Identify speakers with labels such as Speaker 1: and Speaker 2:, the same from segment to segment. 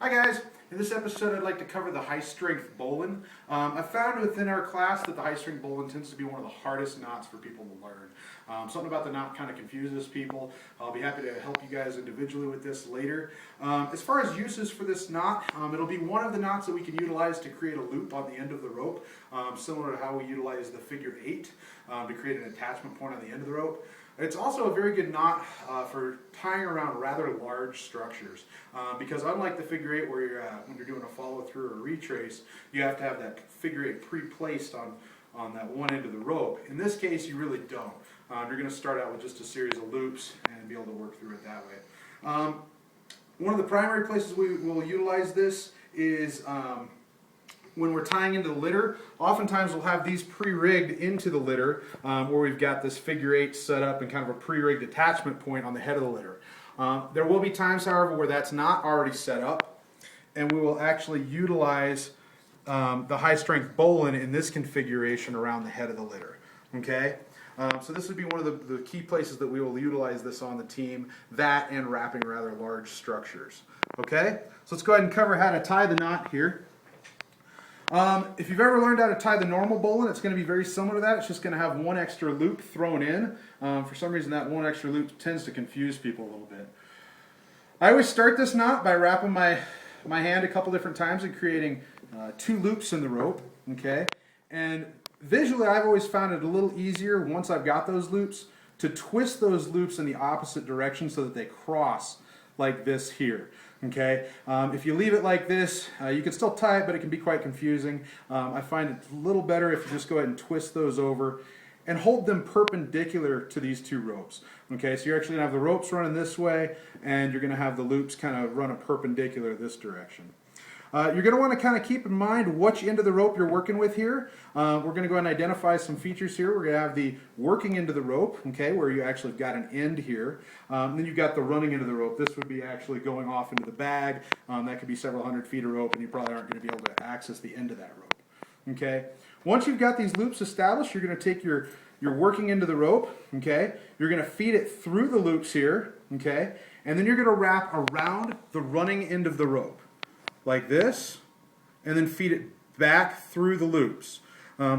Speaker 1: Hi guys, in this episode I'd like to cover the high strength bowline. I found within our class that the high strength bowline tends to be one of the hardest knots for people to learn. Something about the knot kind of confuses people. I'll be happy to help you guys individually with this later. As far as uses for this knot, it'll be one of the knots that we can utilize to create a loop on the end of the rope, similar to how we utilize the figure 8 to create an attachment point on the end of the rope. It's also a very good knot for tying around rather large structures because unlike the figure 8 where you're when you're doing a follow through or retrace, you have to have that figure 8 pre-placed on that one end of the rope. In this case, you really don't. You're going to start out with just a series of loops and be able to work through it that way. One of the primary places we will utilize this is when we're tying into the litter. Oftentimes we'll have these pre-rigged into the litter where we've got this figure 8 set up and kind of a pre-rigged attachment point on the head of the litter. There will be times, however, where that's not already set up, and we will actually utilize the high strength bowline in this configuration around the head of the litter. Okay? So this would be one of the key places that we will utilize this on the team, that and wrapping rather large structures. Okay? So let's go ahead and cover how to tie the knot here. If you've ever learned how to tie the normal bowline, it's going to be very similar to that. It's just going to have one extra loop thrown in. For some reason that one extra loop tends to confuse people a little bit. I always start this knot by wrapping my hand a couple different times and creating 2 loops in the rope. Okay? And visually I've always found it a little easier once I've got those loops to twist those loops in the opposite direction so that they cross like this here. Okay, if you leave it like this, you can still tie it, but it can be quite confusing. I find it's a little better if you just go ahead and twist those over and hold them perpendicular to these 2 ropes. Okay, so you're actually going to have the ropes running this way, and you're going to have the loops kind of run a perpendicular this direction. You're going to want to kind of keep in mind which end of the rope you're working with here. We're going to go ahead and identify some features here. We're going to have the working end of the rope, okay, where you actually have got an end here. Then you've got the running end of the rope. This would be actually going off into the bag. That could be several hundred feet of rope, and you probably aren't going to be able to access the end of that rope. Okay. Once you've got these loops established, you're going to take your working end of the rope, okay, you're going to feed it through the loops here, okay, and then you're going to wrap around the running end of the rope like this, and then feed it back through the loops.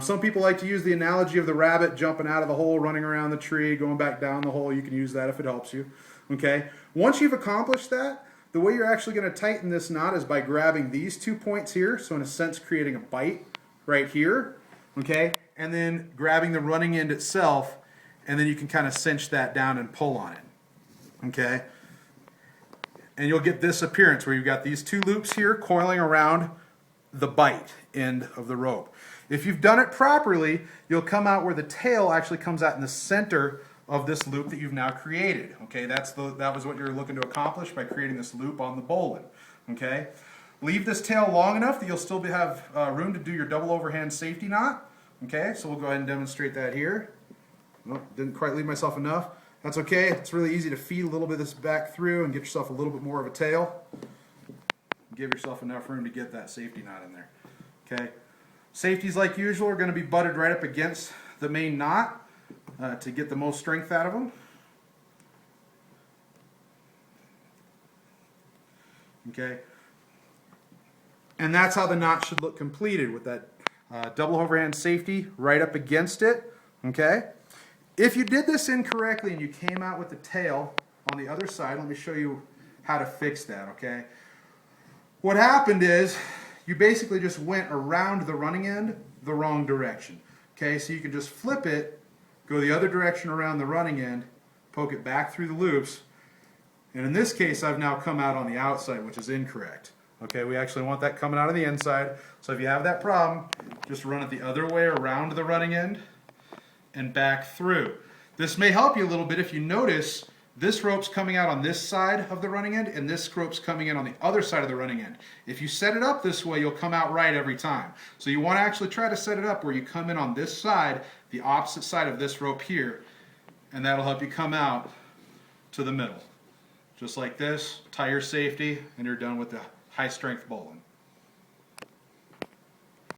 Speaker 1: Some people like to use the analogy of the rabbit jumping out of the hole, running around the tree, going back down the hole. You can use that if it helps you. Okay. Once you've accomplished that, the way you're actually going to tighten this knot is by grabbing these 2 points here, so in a sense creating a bite right here, okay, and then grabbing the running end itself, and then you can kind of cinch that down and pull on it. Okay. And you'll get this appearance where you've got these 2 loops here coiling around the bite end of the rope. If you've done it properly, you'll come out where the tail actually comes out in the center of this loop that you've now created. Okay, that was what you're looking to accomplish by creating this loop on the bowline. Okay, leave this tail long enough that you'll still have room to do your double overhand safety knot. Okay, so we'll go ahead and demonstrate that here. Nope, didn't quite leave myself enough. That's okay. It's really easy to feed a little bit of this back through and get yourself a little bit more of a tail. Give yourself enough room to get that safety knot in there. Okay. Safeties, like usual, are going to be butted right up against the main knot to get the most strength out of them. Okay. And that's how the knot should look completed, with that double overhand safety right up against it. Okay. If you did this incorrectly and you came out with the tail on the other side, let me show you how to fix that, okay? What happened is you basically just went around the running end the wrong direction. Okay, so you can just flip it, go the other direction around the running end, poke it back through the loops, and in this case I've now come out on the outside, which is incorrect. Okay, we actually want that coming out on the inside, so if you have that problem, just run it the other way around the running end and back through. This may help you a little bit if you notice this rope's coming out on this side of the running end and this rope's coming in on the other side of the running end. If you set it up this way, you'll come out right every time. So you want to actually try to set it up where you come in on this side, the opposite side of this rope here, and that'll help you come out to the middle. Just like this, tie your safety, and you're done with the high strength bowline.